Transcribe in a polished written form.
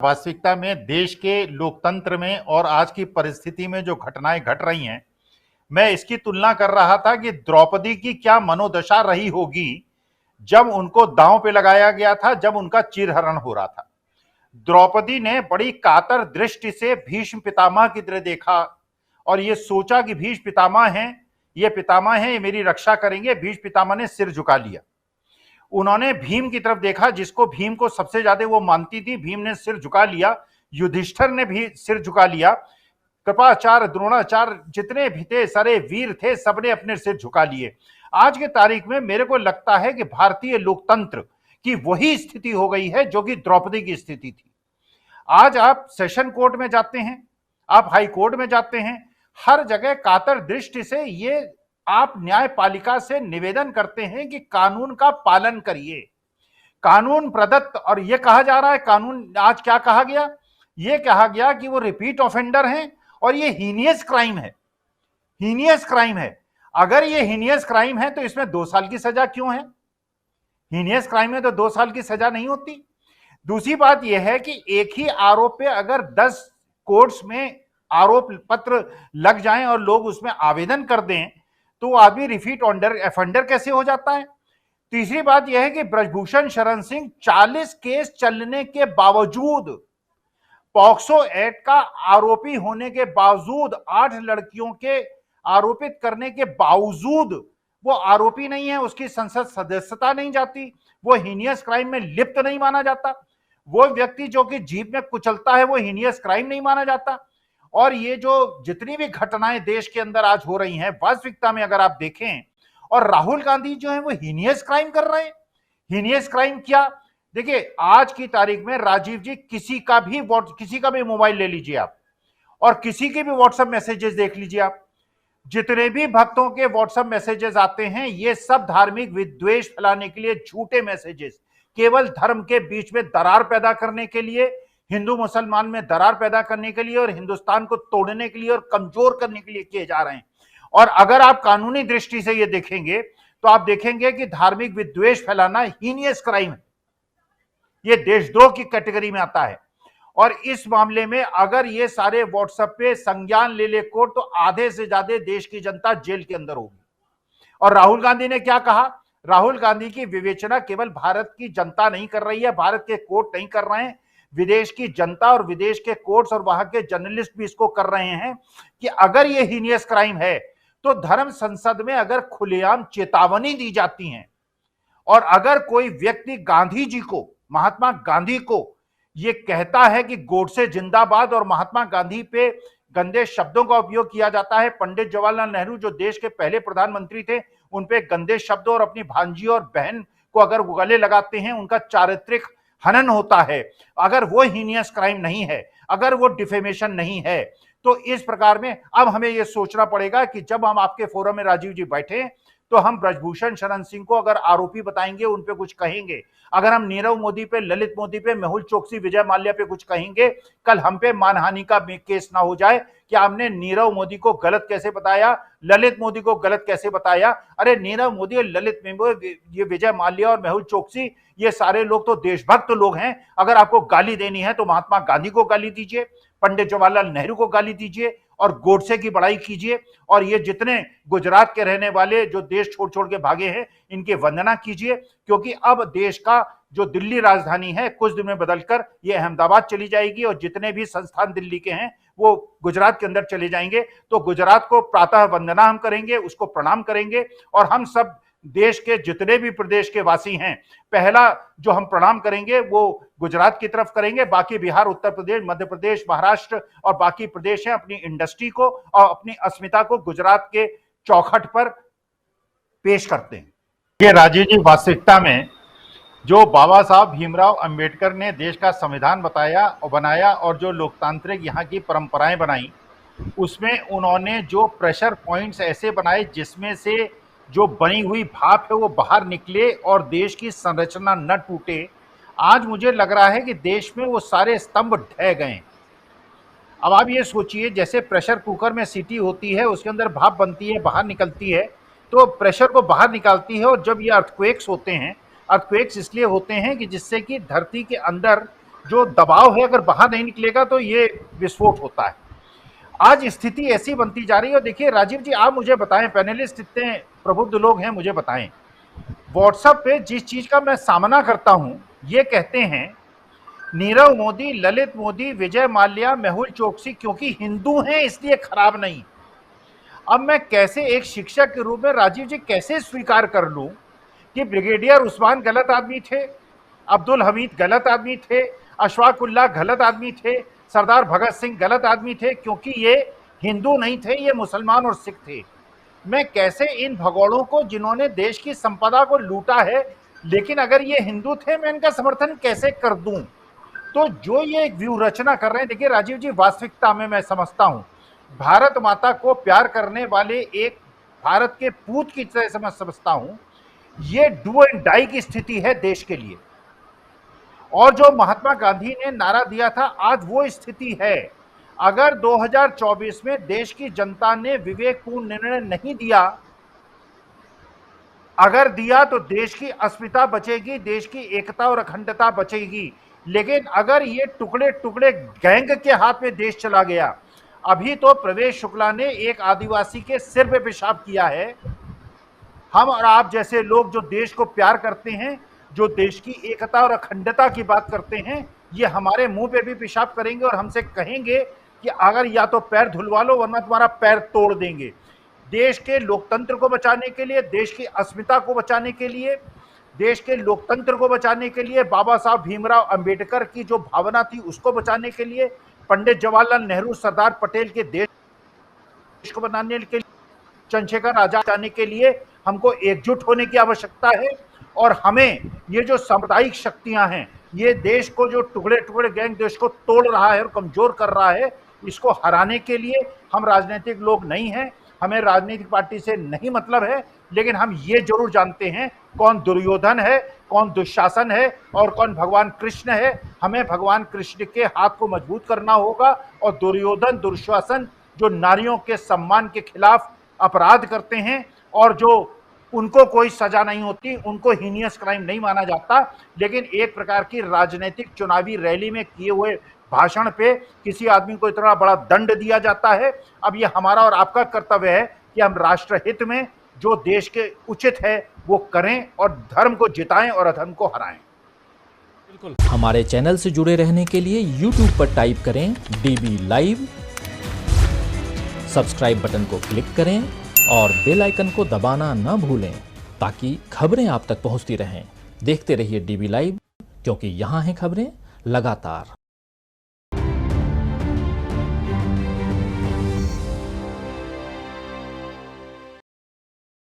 वास्तविकता में देश के लोकतंत्र में और आज की परिस्थिति में जो घटनाएं घट रही हैं, मैं इसकी तुलना कर रहा था कि द्रौपदी की क्या मनोदशा रही होगी जब उनको दांव पे लगाया गया था, जब उनका चीरहरण हो रहा था। द्रौपदी ने बड़ी कातर दृष्टि से भीष्म पितामह की तरह देखा और ये सोचा कि भीष्म पितामह हैं, ये पितामह हैं, ये मेरी रक्षा करेंगे। भीष्म पितामह ने सिर झुका लिया। उन्होंने भीम की तरफ देखा, जिसको भीम को सबसे ज्यादा वो मानती थी। भीम ने सिर झुका लिया, युधिष्ठिर ने भी सिर झुका लिया, कृपाचार्य, द्रोणाचार्य, जितने भी थे, सारे वीर थे, सबने अपने सिर झुका लिए। आज के तारीख में मेरे को लगता है कि भारतीय लोकतंत्र की वही स्थिति हो गई है जो कि द्रौपदी की स्थिति थी। आज आप सेशन कोर्ट में जाते हैं, आप हाई कोर्ट में जाते हैं, हर जगह कातर दृष्टि से ये आप न्यायपालिका से निवेदन करते हैं कि कानून का पालन करिए, कानून प्रदत्त। और ये कहा जा रहा है, कानून आज क्या कहा गया, ये कहा गया कि वो रिपीट ऑफेंडर हैं और ये हीनियस क्राइम है, हीनियस क्राइम है। अगर ये हीनियस क्राइम है तो इसमें 2 साल की सजा क्यों है? हीनियस क्राइम में तो 2 साल की सजा नहीं होती। दूसरी बात यह है कि एक ही आरोप पे अगर 10 कोर्ट्स में आरोप पत्र लग जाएं और लोग उसमें आवेदन कर दें तो आदमी रिपीट ऑफेंडर कैसे हो जाता है? तीसरी बात यह है कि ब्रजभूषण शरण सिंह 40 केस चलने के बावजूद, पॉक्सो एक्ट का आरोपी होने के बावजूद, 8 लड़कियों के आरोपित करने के बावजूद वो आरोपी नहीं है, उसकी संसद सदस्यता नहीं जाती, वो हीनियस क्राइम में लिप्त नहीं माना जाता। वो व्यक्ति जो कि जीप में कुचलता है वो हीनियस क्राइम नहीं माना जाता। और ये जो जितनी भी घटनाएं देश के अंदर आज हो रही हैं, वास्तविकता में अगर आप देखें, और राहुल गांधी जो है वो हीनियस क्राइम कर रहे हैं। हीनियस क्राइम क्या? देखिए, आज की तारीख में राजीव जी किसी का भी मोबाइल ले लीजिए आप और किसी के भी व्हाट्सएप मैसेजेस देख लीजिए आप, जितने भी भक्तों के व्हाट्सएप मैसेजेस आते हैं ये सब धार्मिक विद्वेष फैलाने के लिए झूठे मैसेजेस, केवल धर्म के बीच में दरार पैदा करने के लिए, हिंदू मुसलमान में दरार पैदा करने के लिए और हिंदुस्तान को तोड़ने के लिए और कमजोर करने के लिए किए जा रहे हैं। और अगर आप कानूनी दृष्टि से ये देखेंगे तो आप देखेंगे कि धार्मिक विद्वेष फैलाना हीनियस क्राइम है, ये देशद्रोह की कैटेगरी में आता है। और इस मामले में अगर ये सारे व्हाट्सएप पे संज्ञान ले ले कोर्ट तो आधे से ज्यादा देश की जनता जेल के अंदर होगी। और राहुल गांधी ने क्या कहा? राहुल गांधी की विवेचना केवल भारत की जनता नहीं कर रही है, भारत के कोर्ट नहीं कर रहे हैं, विदेश की जनता और विदेश के कोर्ट्स और वहां के जर्नलिस्ट भी इसको कर रहे हैं कि अगर ये हीनियस क्राइम है तो धर्म संसद में अगर खुलेआम चेतावनी दी जाती है और अगर कोई व्यक्ति गांधी जी को, महात्मा गांधी को ये कहता है कि गोडसे जिंदाबाद और महात्मा गांधी पे गंदे शब्दों का उपयोग किया जाता है, पंडित जवाहरलाल नेहरू जो देश के पहले प्रधानमंत्री थे उन पे गंदे शब्द और अपनी भांजी और बहन को अगर गले लगाते हैं, उनका चारित्रिक हनन होता है, अगर वो हीनियस क्राइम नहीं है, अगर वो डिफेमेशन नहीं है, तो इस प्रकार में अब हमें यह सोचना पड़ेगा कि जब हम आपके फोरम में राजीव जी बैठे तो हम ब्रजभूषण शरण सिंह को अगर आरोपी बताएंगे, उन पे कुछ कहेंगे, अगर हम नीरव मोदी पे, ललित मोदी पे, मेहुल चोकसी, विजय माल्या पे कुछ कहेंगे, कल हम पे मानहानि का केस ना हो जाए कि आपने नीरव मोदी को गलत कैसे बताया, ललित मोदी को गलत कैसे बताया। अरे नीरव मोदी और ललित मोदी, ये विजय माल्या और मेहुल चोकसी, ये सारे लोग तो देशभक्त लोग हैं। अगर आपको गाली देनी है तो महात्मा गांधी को गाली दीजिए, पंडित जवाहरलाल नेहरू को गाली दीजिए और गोडसे की बड़ाई कीजिए, और ये जितने गुजरात के रहने वाले जो देश छोड़ छोड़ के भागे हैं इनकी वंदना कीजिए, क्योंकि अब देश का जो दिल्ली राजधानी है कुछ दिन में बदलकर ये अहमदाबाद चली जाएगी और जितने भी संस्थान दिल्ली के हैं वो गुजरात के अंदर चले जाएंगे। तो गुजरात को प्रातः वंदना हम करेंगे, उसको प्रणाम करेंगे, और हम सब देश के जितने भी प्रदेश के वासी हैं पहला जो हम प्रणाम करेंगे वो गुजरात की तरफ करेंगे। बाकी बिहार, उत्तर प्रदेश, मध्य प्रदेश, महाराष्ट्र और बाकी प्रदेश हैं अपनी इंडस्ट्री को और अपनी अस्मिता को गुजरात के चौखट पर पेश करते हैं। ये राजीव जी, वास्तविकता में जो बाबा साहब भीमराव अंबेडकर ने देश का संविधान बताया और बनाया और जो लोकतांत्रिक यहाँ की परंपराएं बनाई, उसमें उन्होंने जो प्रेशर पॉइंट्स ऐसे बनाए जिसमें से जो बनी हुई भाप है वो बाहर निकले और देश की संरचना न टूटे। आज मुझे लग रहा है कि देश में वो सारे स्तंभ ढह गए। अब आप ये सोचिए, जैसे प्रेशर कुकर में सीटी होती है, उसके अंदर भाप बनती है, बाहर निकलती है, तो प्रेशर को बाहर निकालती है। और जब ये अर्थक्वेक्स होते हैं, अर्थक्वेक्स इसलिए होते हैं कि जिससे कि धरती के अंदर जो दबाव है अगर बाहर नहीं निकलेगा तो ये विस्फोट होता है। आज स्थिति ऐसी बनती जा रही है। देखिए राजीव जी, आप मुझे बताएं, पैनलिस्ट इतने प्रबुद्ध लोग हैं, मुझे बताएं, व्हाट्सएप पे जिस चीज का मैं सामना करता हूं, ये कहते हैं नीरव मोदी, ललित मोदी, विजय माल्या, मेहुल चोकसी क्योंकि हिंदू हैं इसलिए खराब नहीं। अब मैं कैसे एक शिक्षक के रूप में राजीव जी कैसे स्वीकार कर लूं कि ब्रिगेडियर उस्मान गलत आदमी थे, अब्दुल हमीद गलत आदमी थे, अशफाक उल्लाह गलत आदमी थे, सरदार भगत सिंह गलत आदमी थे क्योंकि ये हिंदू नहीं थे, ये मुसलमान और सिख थे। मैं कैसे इन भगोड़ों को जिन्होंने देश की संपदा को लूटा है, लेकिन अगर ये हिंदू थे, मैं इनका समर्थन कैसे कर दूं? तो जो ये एक व्यू रचना कर रहे हैं, देखिए राजीव जी, वास्तविकता में मैं समझता हूं भारत माता को प्यार करने वाले एक भारत के पूत की तरह से मैं समझता हूं, ये डू एंड डाई की स्थिति है देश के लिए। और जो महात्मा गांधी ने नारा दिया था, आज वो स्थिति है। अगर 2024 में देश की जनता ने विवेकपूर्ण निर्णय नहीं दिया, अगर दिया तो देश की अस्मिता बचेगी, देश की एकता और अखंडता बचेगी। लेकिन अगर ये टुकड़े टुकड़े गैंग के हाथ में देश चला गया, अभी तो प्रवेश शुक्ला ने एक आदिवासी के सिर पे पेशाब किया है। हम और आप जैसे लोग जो देश को प्यार करते हैं, जो देश की एकता और अखंडता की बात करते हैं, ये हमारे मुंह पे भी पेशाब करेंगे और हमसे कहेंगे कि अगर या तो पैर धुलवा लो वरना तुम्हारा पैर तोड़ देंगे। देश के लोकतंत्र को बचाने के लिए, देश की अस्मिता को बचाने के लिए, देश के लोकतंत्र को बचाने के लिए, बाबा साहब भीमराव अंबेडकर की जो भावना थी उसको बचाने के लिए, पंडित जवाहरलाल नेहरू, सरदार पटेल के देश को बनाने के लिए, चंद्रशेखर आजाद बचाने के लिए हमको एकजुट होने की आवश्यकता है। और हमें ये जो सामुदायिक शक्तियां हैं, ये देश को जो टुकड़े टुकड़े गैंग देश को तोड़ रहा है और कमजोर कर रहा है, इसको हराने के लिए हम राजनीतिक लोग नहीं हैं, हमें राजनीतिक पार्टी से नहीं मतलब है, लेकिन हम ये जरूर जानते हैं कौन दुर्योधन है, कौन दुशासन है और कौन भगवान कृष्ण है। हमें भगवान कृष्ण के हाथ को मजबूत करना होगा और दुर्योधन, दुशासन जो नारियों के सम्मान के खिलाफ अपराध करते हैं और जो उनको कोई सजा नहीं होती, उनको हीनियस क्राइम नहीं माना जाता, लेकिन एक प्रकार की राजनीतिक चुनावी रैली में किए हुए भाषण पे किसी आदमी को इतना बड़ा दंड दिया जाता है। अब ये हमारा और आपका कर्तव्य है कि हम राष्ट्रहित में जो देश के उचित है वो करें और धर्म को जिताएं और अधर्म को हराएं। बिल्कुल, हमारे चैनल से जुड़े रहने के लिए YouTube पर टाइप करें DB लाइव, सब्सक्राइब बटन को क्लिक करें और बेल आइकन को दबाना न भूलें ताकि खबरें आप तक पहुंचती रहें। देखते रहिए DB लाइव, क्योंकि यहाँ हैं खबरें लगातार।